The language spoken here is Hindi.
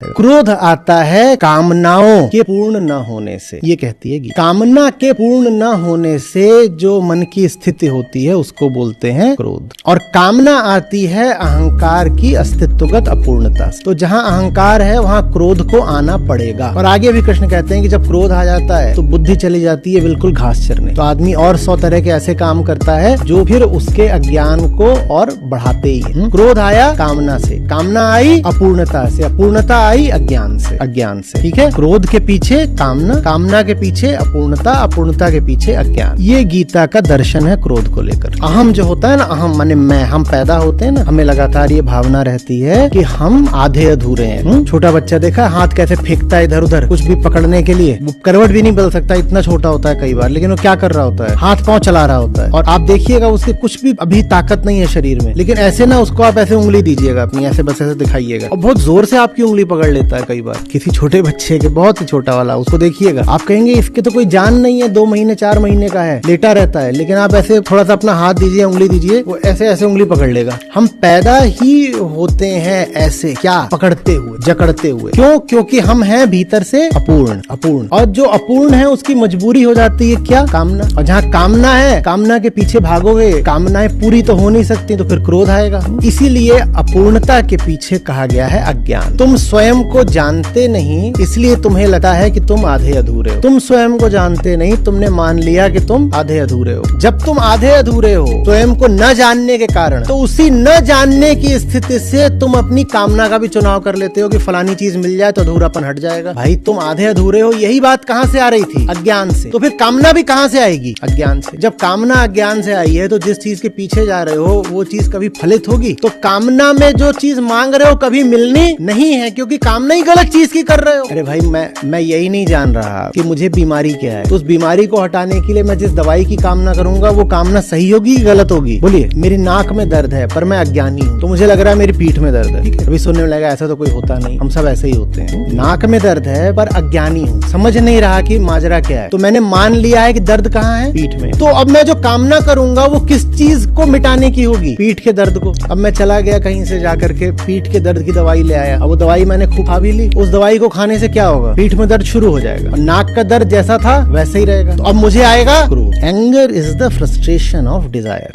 क्रोध आता है कामनाओं के पूर्ण न होने से। ये कहती है गीता। कामना के पूर्ण न होने से जो मन की स्थिति होती है उसको बोलते हैं क्रोध। और कामना आती है अहंकार की अस्तित्वगत अपूर्णता से। तो जहाँ अहंकार है वहाँ क्रोध को आना पड़ेगा। और आगे भी कृष्ण कहते हैं कि जब क्रोध आ जाता है तो बुद्धि चली जाती है बिल्कुल घास चरने। तो आदमी और 100 तरह के ऐसे काम करता है जो फिर उसके अज्ञान को और बढ़ाते ही है। क्रोध आया कामना से, कामना आई अपूर्णता से, अपूर्णता आई अज्ञान से, ठीक है। क्रोध के पीछे कामना, कामना के पीछे अपूर्णता, अपूर्णता के पीछे अज्ञान। ये गीता का दर्शन है क्रोध को लेकर। अहम जो होता है ना, अहम माने मैं, हम पैदा होते हैं ना, हमें लगातार ये भावना रहती है कि हम आधे अधूरे हैं। छोटा बच्चा देखा हाथ कैसे फेंकता है इधर उधर कुछ भी पकड़ने के लिए, वो करवट भी नहीं बदल सकता, इतना छोटा होता है कई बार, लेकिन वो क्या कर रहा होता है, हाथ पांव चला रहा होता है। और आप देखिएगा उसके कुछ भी अभी ताकत नहीं है शरीर में, लेकिन ऐसे ना उसको आप ऐसे उंगली दीजिएगा अपनी, ऐसे बस ऐसे दिखाइएगा और बहुत जोर से आपकी उंगली पकड़ लेता है कई बार। किसी छोटे बच्चे के, बहुत ही छोटा वाला, उसको देखिएगा आप कहेंगे इसके तो कोई जान नहीं है, 2 महीने 4 महीने का है, लेटा रहता है, लेकिन आप ऐसे थोड़ा सा अपना हाथ दीजिए, उंगली दीजिए, वो ऐसे ऐसे उंगली पकड़ लेगा। हम पैदा ही होते हैं ऐसे, क्या पकड़ते हुए, जकड़ते हुए। क्यों? क्योंकि हम हैं भीतर से अपूर्ण। और जो अपूर्ण है उसकी मजबूरी हो जाती है क्या? कामना। और जहाँ कामना है, कामना के पीछे भागोगे, कामनाएं पूरी तो हो नहीं सकती, तो फिर क्रोध आएगा। इसीलिए अपूर्णता के पीछे कहा गया है अज्ञान। तुम स्वयं को जानते नहीं, इसलिए तुम्हें लगता है कि तुम आधे अधूरे हो। तुम स्वयं को जानते नहीं, तुमने मान लिया कि तुम आधे अधूरे हो। जब तुम आधे अधूरे हो स्वयं को न जानने के कारण, तो उसी न जानने की स्थिति से तुम अपनी कामना का भी चुनाव कर लेते हो कि फलानी चीज मिल जाए तो अधूरापन हट जाएगा। भाई तुम आधे अधूरे हो, यही बात कहाँ से आ रही थी? अज्ञान से। तो फिर कामना भी कहाँ से आएगी? अज्ञान से। जब कामना अज्ञान से आई है तो जिस चीज के पीछे जा रहे हो वो चीज कभी फलित होगी? तो कामना में जो चीज मांग रहे हो कभी मिलनी नहीं है, क्योंकि कामना ही गलत चीज की कर रहे हो। अरे भाई मैं यही नहीं जान रहा कि मुझे बीमारी क्या है, तो उस बीमारी को हटाने के लिए मैं जिस दवाई की कामना करूंगा वो कामना सही होगी गलत होगी? बोलिए। मेरी नाक में दर्द है पर मैं अज्ञानी हूँ, तो मुझे लग रहा है मेरी पीठ में दर्द है, ठीक है। अभी सुनने में लगा ऐसा तो कोई होता नहीं, हम सब ऐसे ही होते हैं। नाक में दर्द है पर अज्ञानी हूँ, समझ नहीं रहा कि माजरा क्या है, तो मैंने मान लिया है कि दर्द कहाँ है? पीठ में। तो अब मैं जो कामना करूंगा वो किस चीज को मिटाने की होगी? पीठ के दर्द को। अब मैं चला गया कहीं से जाकर के पीठ के दर्द की दवाई ले आया, अब वो दवाई मैंने खूब खा भी ली, उस दवाई को खाने से क्या होगा? पीठ में दर्द शुरू हो जाएगा और नाक का दर्द जैसा था वैसे ही रहेगा। तो अब मुझे आएगा क्रोध। Anger is the frustration of desire.